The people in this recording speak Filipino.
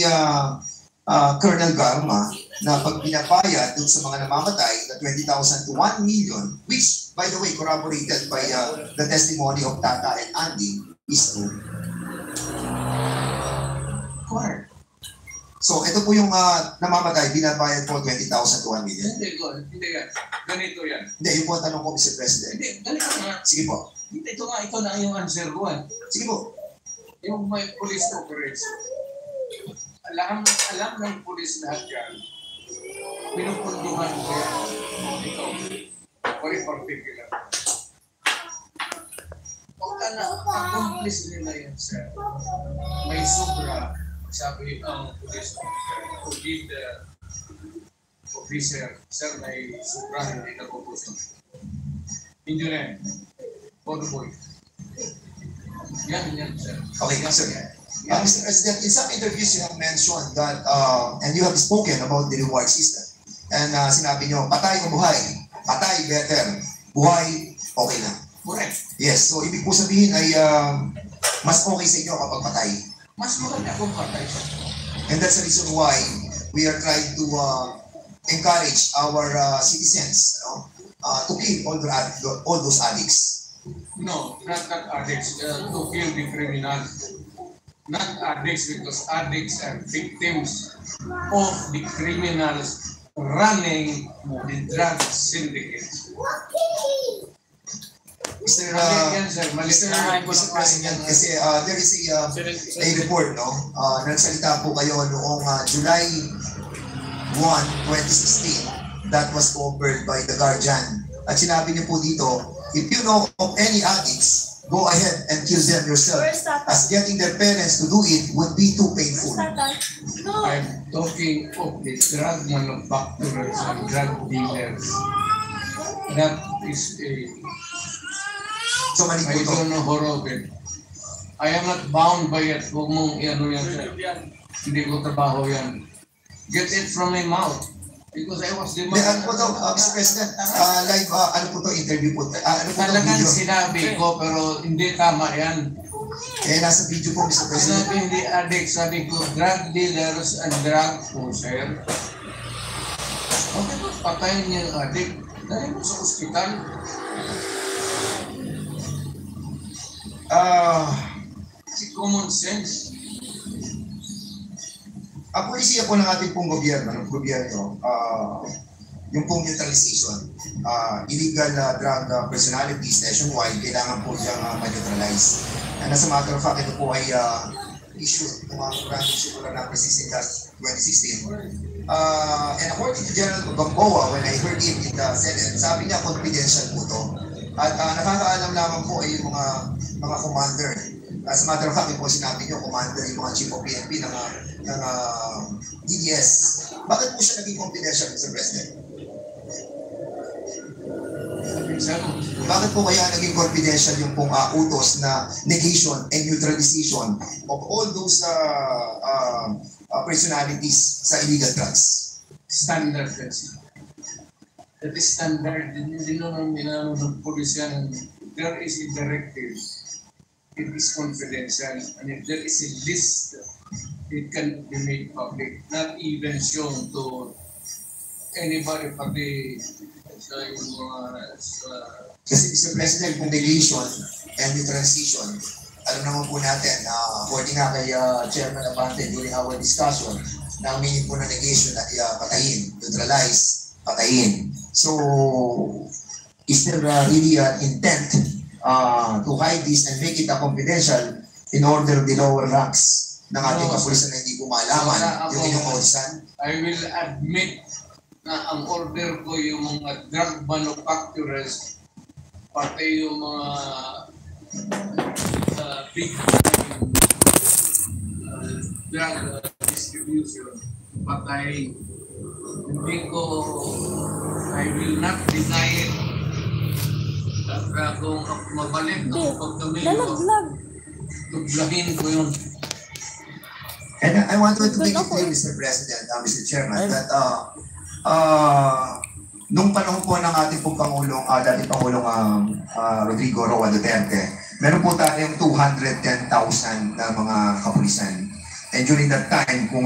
ni Colonel Garma na pag pinapayad dun sa mga namamatay na 20,000 to 1 million, which, by the way, corroborated by the testimony of Tata and Andy, is true. Correct. So, ito po yung namamatay, binabayad po 20,000 to 1 million. Hindi yan. Ganito yan. Hindi, yung po tanong ko, Mr. President. Hindi, ganito nga. Sige po. Ito nga, ito na yung answer ko. Sige po. Yung may police operation. Alam ng police lahat yan. Pinupunduhan ko yan. Ito. Very particular. Huwag ka na, accomplish nila yan, sir. May sobra, sabi ang police officer, to give the officer, sir, may sobra, hindi na pupusto. Hindi rin. Boy. Yan, sir. Okay, sir. Mr. President, in some interviews you have mentioned that, and you have spoken about the reward system. And sinabi nyo, patay o buhay? Patay, better. Buhay, okay na. Correct. Yes, so ibig po sabihin ay mas okay sa inyo kapag patay. Mas maganda kung patay siya. And that's the reason why we are trying to encourage our citizens to kill all those addicts. No, not addicts. To kill the criminals. Not addicts, because addicts are victims of the criminals running the drug syndicates. Mr. President, kasi there is a report, no? Nagsalita po kayo noong July 1, 2016 that was covered by The Guardian. At sinabi niyo po dito, if you know of any addicts, go ahead and kill them yourself, as getting their parents to do it would be too painful. I'm talking of the drug manufacturers and drug dealers. That is a... So, I don't know how of it. I am not bound by it. Huwag mong i-ano yan, sir. Hindi ko trabaho yan. Get it from my mouth. Because I was the man. Ano po ito, Mr. President, live, ano po ito, interview po. Ano po ito, talagang video? sinabi ko, pero hindi tama yan. Nasa video po, Mr. President. Sinabi hindi addict, sabi ko, drug dealers and drug pusher. Okay po, patayin niya yung addict. Dahil mo sa ospital. Si common sense. Ang polisiya po ng ating pong gobyerno, yung pong neutralization, illegal drug personalities nationwide, kailangan po siyang ma-neutralize. And as a matter of fact, ito po ay issue ng mga programa simula na persisting last 2016. And according to General Gamboa, when I heard him in the Senate, sabi niya confidential po ito. At nakakaalam lamang po ay yung mga commander. As a matter of fact, yung po sinabi niyo, commander, yung mga chief of PNP ng DDS. Bakit po siya naging confidential, Mr. President? Bakit po kaya naging confidential yung pong utos na negation and neutralization of all those personalities sa illegal drugs? Standard kasi. That is standard. Hindi naman minano ng pulisya. There is a directive. It is confidential. And if there is a list, it can be made public. Not even shown to anybody pati sa yung mga... Kasi Mr. President, kung negation and neutralization, alam naman po natin, according nga kay Chairman Abante during our discussion, na ang meaning po na negation na patayin, neutralize, patayin. So, is there really an intent to hide this and make it a confidential in order the lower ranks ng ating kapulisan na hindi po malaman yung inyong kaulisan? I will admit na ang order ko yung mga drug manufacturers, pati yung mga big drug distribution, patay. Hindi ko, I will not deny it. Kung mabalik ako pagkamilo, tuglahin ko yun. And I want to make it clear, Mr. President, Mr. Chairman, that nung panahon po ng ating pong Pangulong, dating Pangulong Rodrigo Roa Duterte, meron po tayong 210,000 na mga kapulisan. And during that time, kung